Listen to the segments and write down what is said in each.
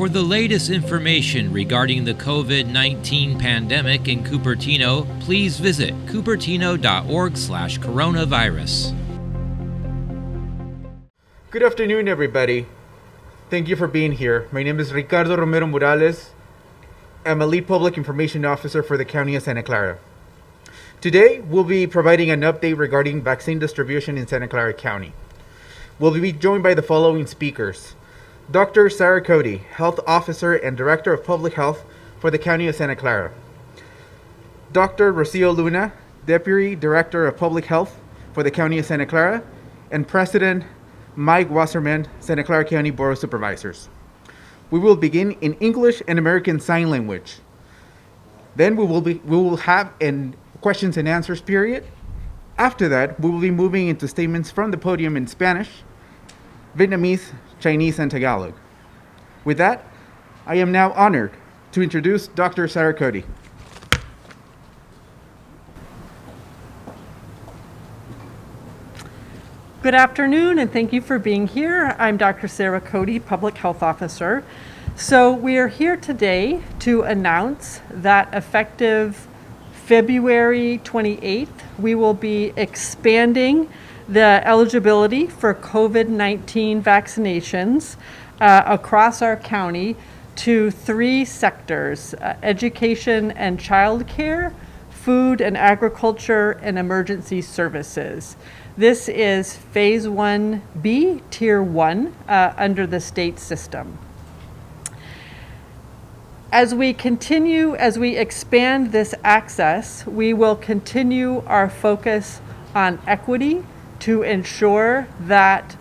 For the latest information regarding the COVID-19 pandemic in Cupertino, please visit cupertino.org/coronavirus. Good afternoon, everybody. Thank you for being here. My name is Ricardo Romero Morales. I'm a lead public information officer for the County of Santa Clara. Today, we'll be providing an update regarding vaccine distribution in Santa Clara County. We'll be joined by the following speakers. Dr. Sarah Cody, Health Officer and Director of Public Health for the County of Santa Clara. Dr. Rocio Luna, Deputy Director of Public Health for the County of Santa Clara, and President Mike Wasserman, Santa Clara County Board of Supervisors. We will begin in English and American Sign Language. Then we will have a questions and answers period. After that, we will be moving into statements from the podium in Spanish, Vietnamese, Chinese, and Tagalog. With that, I am now honored to introduce Dr. Sarah Cody. Good afternoon, and thank you for being here. I'm Dr. Sarah Cody, Public Health Officer. So we are here today to announce that effective February 28th, we will be expanding the eligibility for COVID-19 vaccinations across our county to 3 sectors: education and childcare, food and agriculture, and emergency services. This is Phase 1B, Tier 1, under the state system. As we expand this access, we will continue our focus on equity to ensure that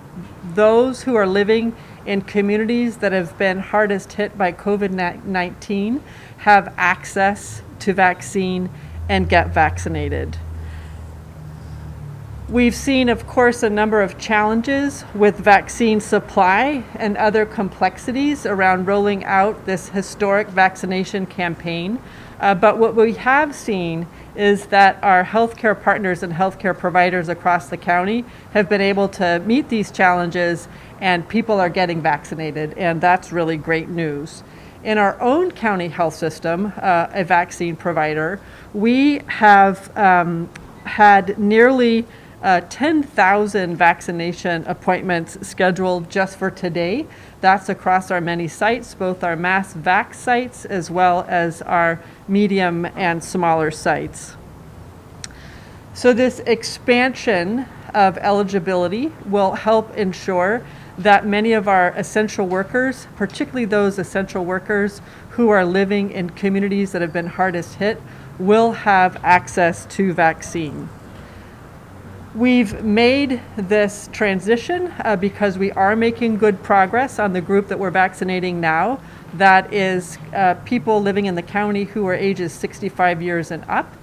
those who are living in communities that have been hardest hit by COVID-19 have access to vaccine and get vaccinated. We've seen, of course, a number of challenges with vaccine supply and other complexities around rolling out this historic vaccination campaign. But what we have seen is that our healthcare partners and healthcare providers across the county have been able to meet these challenges, and people are getting vaccinated, and that's really great news. In our own county health system, a vaccine provider, we have had nearly 10,000 vaccination appointments scheduled just for today. That's across our many sites, both our mass vac sites as well as our medium and smaller sites. So this expansion of eligibility will help ensure that many of our essential workers, particularly those essential workers who are living in communities that have been hardest hit, will have access to vaccine. We've made this transition because we are making good progress on the group that we're vaccinating now. That is people living in the county who are ages 65 years and up.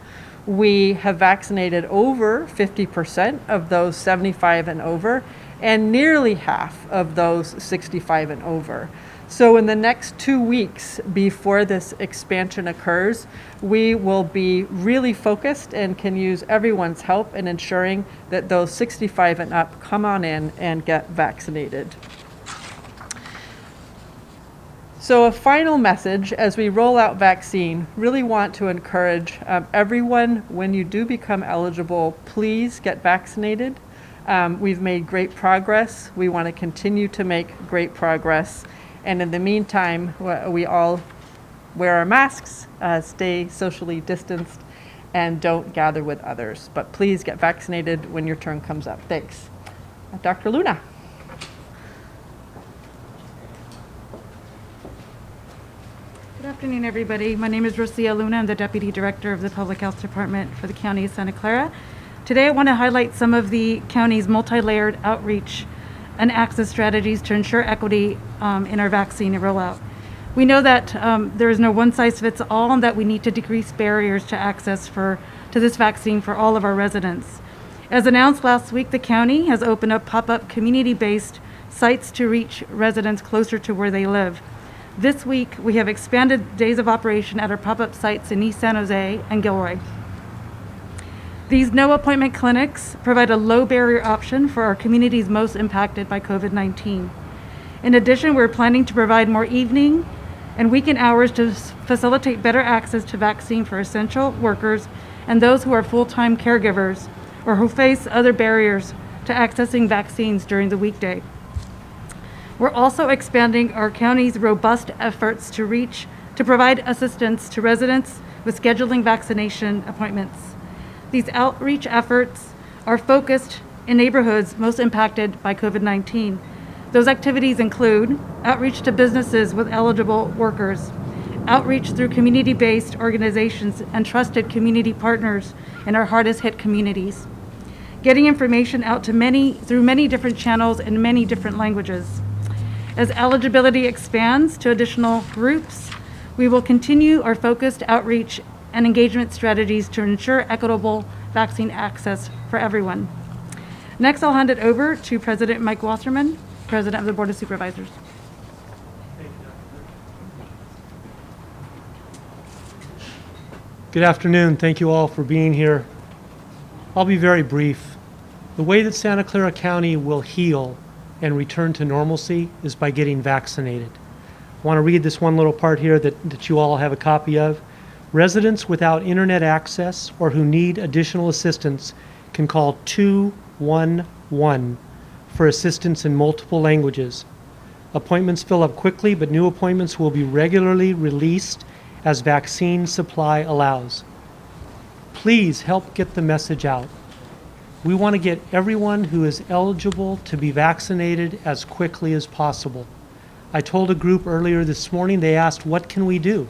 We have vaccinated over 50% of those 75 and over, and nearly half of those 65 and over. So in the next 2 weeks before this expansion occurs, we will be really focused and can use everyone's help in ensuring that those 65 and up come on in and get vaccinated. So a final message as we roll out vaccine, really want to encourage everyone, when you do become eligible, please get vaccinated. We've made great progress. We want to continue to make great progress. And in the meantime, we all wear our masks, stay socially distanced, and don't gather with others. But please get vaccinated when your turn comes up. Thanks. Dr. Luna. Good afternoon, everybody. My name is Rocio Luna. I'm the Deputy Director of the Public Health Department for the County of Santa Clara. Today, I want to highlight some of the county's multi-layered outreach and access strategies to ensure equity in our vaccine rollout. We know that there is no one-size-fits-all and that we need to decrease barriers to access to this vaccine for all of our residents. As announced last week, the county has opened up pop-up community-based sites to reach residents closer to where they live. This week, we have expanded days of operation at our pop-up sites in East San Jose and Gilroy. These no-appointment clinics provide a low-barrier option for our communities most impacted by COVID-19. In addition, we're planning to provide more evening and weekend hours to facilitate better access to vaccine for essential workers and those who are full-time caregivers or who face other barriers to accessing vaccines during the weekday. We're also expanding our county's robust efforts to provide assistance to residents with scheduling vaccination appointments. These outreach efforts are focused in neighborhoods most impacted by COVID-19. Those activities include outreach to businesses with eligible workers, outreach through community-based organizations and trusted community partners in our hardest hit communities, getting information out to through many different channels in many different languages. As eligibility expands to additional groups, we will continue our focused outreach and engagement strategies to ensure equitable vaccine access for everyone. Next, I'll hand it over to President Mike Wasserman, President of the Board of Supervisors. Good afternoon. Thank you all for being here. I'll be very brief. The way that Santa Clara County will heal and return to normalcy is by getting vaccinated. I want to read this one little part here that you all have a copy of. Residents without internet access or who need additional assistance can call 211 for assistance in multiple languages. Appointments fill up quickly, but new appointments will be regularly released as vaccine supply allows. Please help get the message out. We want to get everyone who is eligible to be vaccinated as quickly as possible. I told a group earlier this morning, they asked, what can we do?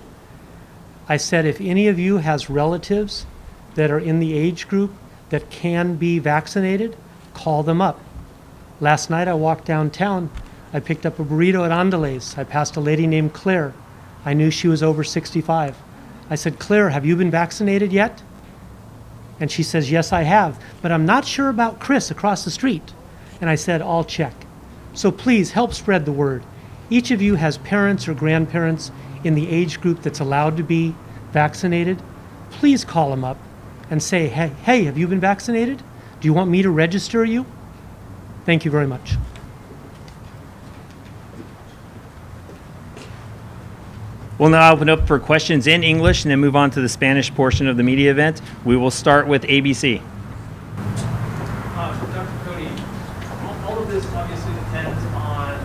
I said, if any of you has relatives that are in the age group that can be vaccinated, call them up. Last night I walked downtown. I picked up a burrito at Andales. I passed a lady named Claire. I knew she was over 65. I said, Claire, have you been vaccinated yet? And she says, yes, I have, but I'm not sure about Chris across the street. And I said, I'll check. So please help spread the word. Each of you has parents or grandparents in the age group that's allowed to be vaccinated. Please call them up and say, hey, have you been vaccinated? Do you want me to register you? Thank you very much. We'll now open up for questions in English and then move on to the Spanish portion of the media event. We will start with ABC. Dr. Cody, all of this obviously depends on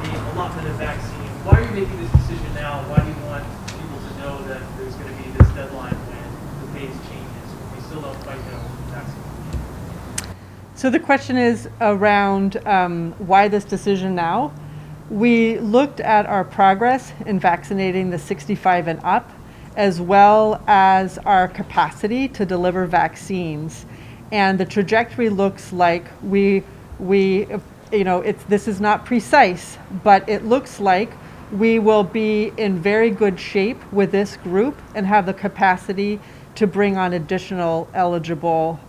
the allotment of vaccine. Why are you making this decision now? Why do you want people to know that there's going to be this deadline when the phase changes? We still don't quite know the vaccine. So the question is around why this decision now? We looked at our progress in vaccinating the 65 and up, as well as our capacity to deliver vaccines. And the trajectory looks like this is not precise, but it looks like we will be in very good shape with this group and have the capacity to bring on additional eligible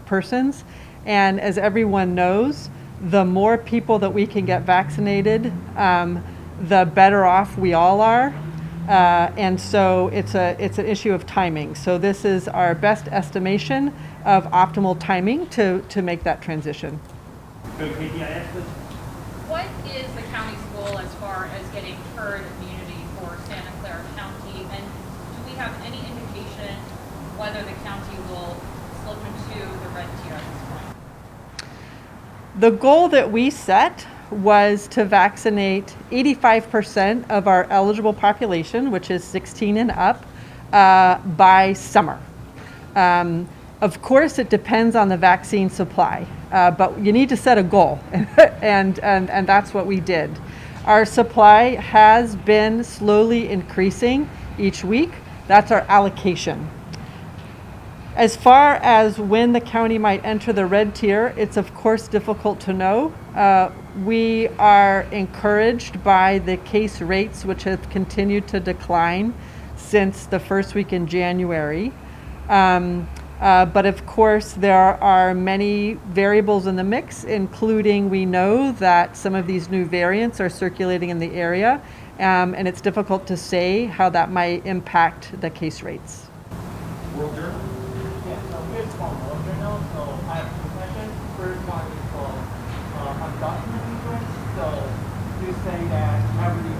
persons. And as everyone knows, the more people that we can get vaccinated, the better off we all are. And so it's an issue of timing. So this is our best estimation of optimal timing to make that transition. What is the county's goal as far as getting herd immunity for Santa Clara County? And do we have any indication whether the county will slip into the red tier at this point? The goal that we set was to vaccinate 85% of our eligible population, which is 16 and up, by summer. Of course, it depends on the vaccine supply, but you need to set a goal, and that's what we did. Our supply has been slowly increasing each week. That's our allocation. As far as when the county might enter the red tier, it's of course difficult to know. We are encouraged by the case rates, which have continued to decline since the first week in January. But of course, there are many variables in the mix, including we know that some of these new variants are circulating in the area, and it's difficult to say how that might impact the case rates. World Journal? It's called World Journal, so I have two questions. First one is called undocumented immigrants. So you say that elderly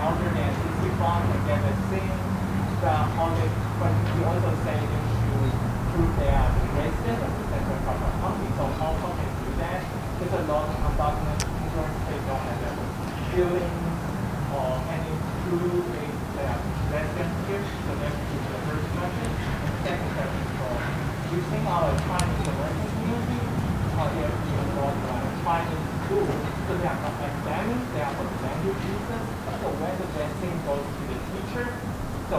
older than 65 can get the same, but we also say they should prove they are resident of the Santa Clara County. So how can they do that? There's a lot of undocumented immigrants, they don't have their building or any proof they are resident here. So that is the first question. And second question is for using our Chinese American community, there is a lot of Chinese schools. So they are not academic, they are for language reasons. So when the vaccine goes to the teacher, so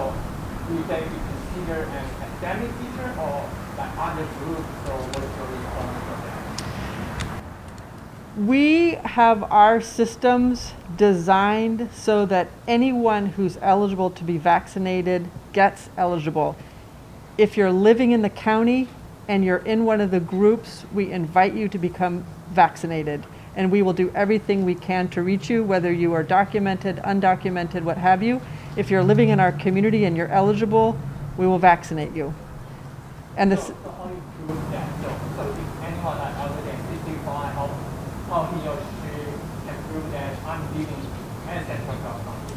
will they be considered an academic teacher or like other groups? So what is your response for that? We have our systems designed so that anyone who's eligible to be vaccinated gets eligible. If you're living in the county and you're in one of the groups, we invite you to become vaccinated. And we will do everything we can to reach you, whether you are documented, undocumented, what have you. If you're living in our community and you're eligible, we will vaccinate you. And this. So how do you prove that? So if anyone like other than 65, how he or she can prove that I'm living in Santa Clara County?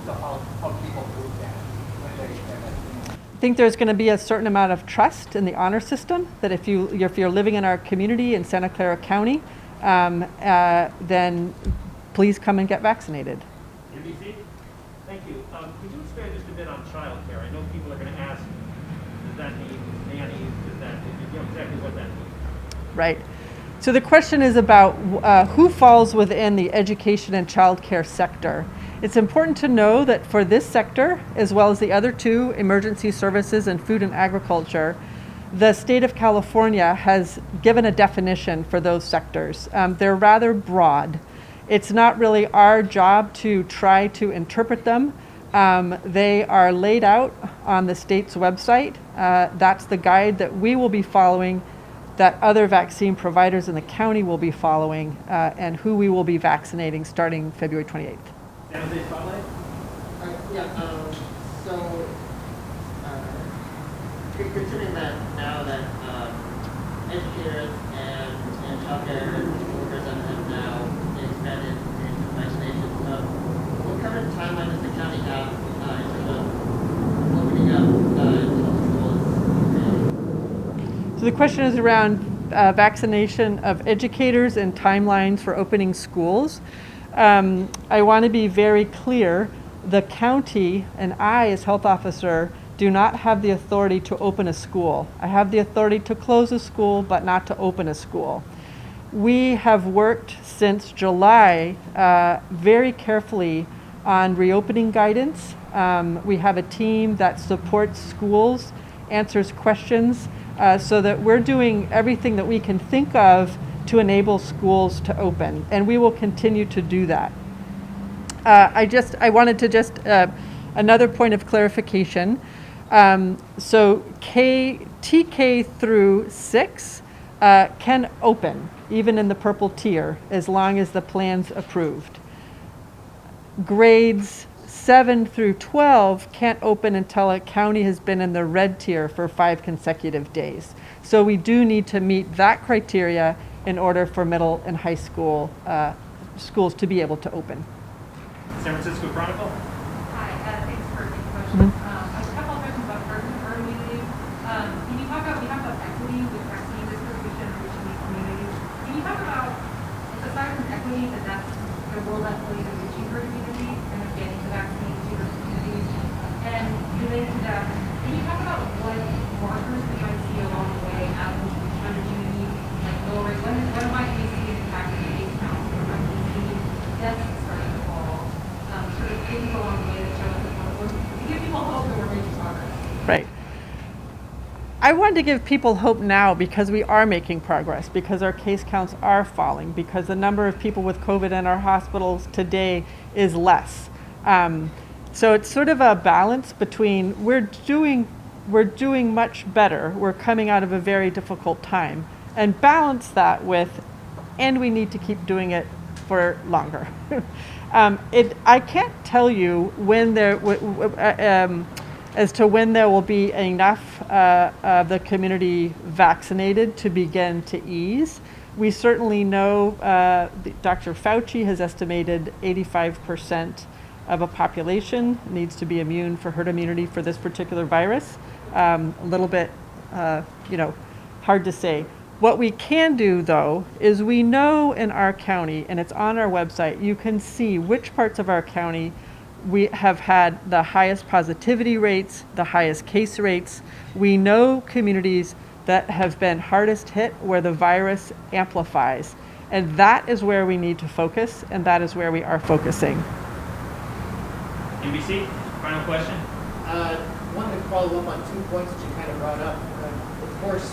So how people prove that when they get vaccinated? I think there's going to be a certain amount of trust in the honor system that if you're living in our community in Santa Clara County, then please come and get vaccinated. NBC? Thank you. Could you expand just a bit on childcare? I know people are going to ask, does that mean nannies? Does that, exactly what that means? Right. So the question is about who falls within the education and childcare sector. It's important to know that for this sector, as well as the other two, emergency services and food and agriculture, the state of California has given a definition for those sectors. They're rather broad. It's not really our job to try to interpret them. They are laid out on the state's website. That's the guide that we will be following, that other vaccine providers in the county will be following, and who we will be vaccinating starting February 28th. San Jose Spotlight? Considering that now that educators and childcare workers have now expanded into vaccination, what kind of timeline does the county have in terms of opening up schools? So the question is around vaccination of educators and timelines for opening schools. I want to be very clear, the county and I as health officer do not have the authority to open a school. I have the authority to close a school, but not to open a school. We have worked since July very carefully on reopening guidance. We have a team that supports schools, answers questions, so that we're doing everything that we can think of to enable schools to open, and we will continue to do that. I wanted to just, another point of clarification. So TK through 6 can open, even in the purple tier, as long as the plan's approved. Grades 7 through 12 can't open until a county has been in the red tier for 5 consecutive days. So we do need to meet that criteria in order for middle and high school schools to be able to open. San Francisco Chronicle? Hi, thanks for taking questions. I have a couple of questions about herd immunity. Can you talk about, we talked about equity with vaccine distribution and reaching these communities. Can you talk about, aside from equity, that's the role that plays in reaching herd immunity and getting the vaccine to those communities? And related to that, can you talk about what markers we might see along the way as we reach herd immunity, like lowering, when might we see an impact in case counts, when might we see deaths starting to fall? Sort of things along the way that show us that to give people hope that we're making progress. Right. I wanted to give people hope now because we are making progress, because our case counts are falling, because the number of people with COVID in our hospitals today is less. So it's sort of a balance between we're doing much better, we're coming out of a very difficult time, and balance that with, and we need to keep doing it for longer. I can't tell you when there, as to when there will be enough of the community vaccinated to begin to ease. We certainly know Dr. Fauci has estimated 85% of a population needs to be immune for herd immunity for this particular virus. A little bit, hard to say. What we can do, though, is we know in our county, and it's on our website, you can see which parts of our county we have had the highest positivity rates, the highest case rates. We know communities that have been hardest hit where the virus amplifies. And that is where we need to focus, and that is where we are focusing. NBC, final question? Wanted to follow up on 2 points that you kind of brought up. Of course,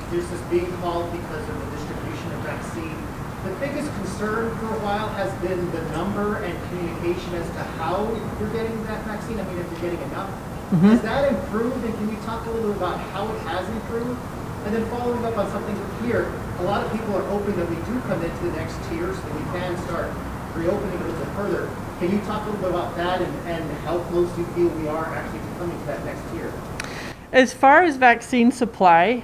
there's this being called because of the distribution of vaccine. The biggest concern for a while has been the number and communication as to how you're getting that vaccine. I mean, if you're getting enough. Has that improved, and can you talk a little bit about how it has improved? And then following up on something here, a lot of people are hoping that we do come into the next tier so that we can start reopening a little bit further. Can you talk a little bit about that and how close you feel we are actually coming to that next tier? As far as vaccine supply,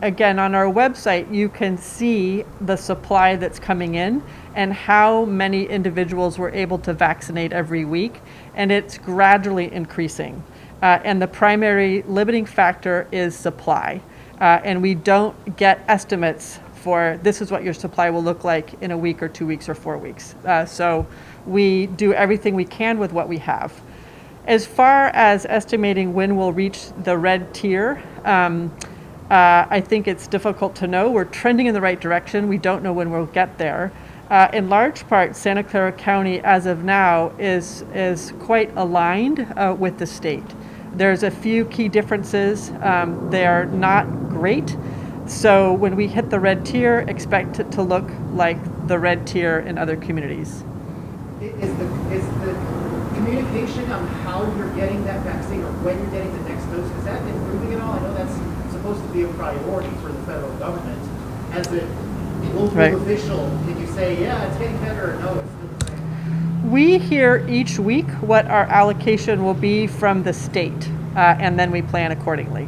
again, on our website, you can see the supply that's coming in and how many individuals we're able to vaccinate every week, and it's gradually increasing. And the primary limiting factor is supply. And we don't get estimates for this is what your supply will look like in a week or 2 weeks or 4 weeks. So we do everything we can with what we have. As far as estimating when we'll reach the red tier, I think it's difficult to know. We're trending in the right direction. We don't know when we'll get there. In large part, Santa Clara County, as of now, is quite aligned with the state. There's a few key differences. They are not great. So when we hit the red tier, expect it to look like the red tier in other communities. Is the communication on how you're getting that vaccine or when you're getting the next dose, is that improving at all? I know that's supposed to be a priority for the federal government. As a local official, can you say, yeah, it's getting better, or no, it's still the same? We hear each week what our allocation will be from the state, and then we plan accordingly.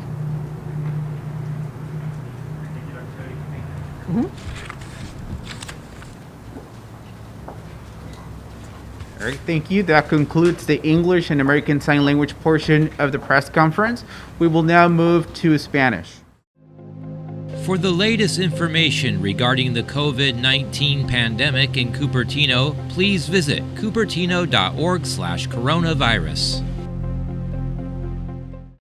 All right, thank you. That concludes the English and American Sign Language portion of the press conference. We will now move to Spanish. For the latest information regarding the COVID-19 pandemic in Cupertino, please visit cupertino.org/coronavirus.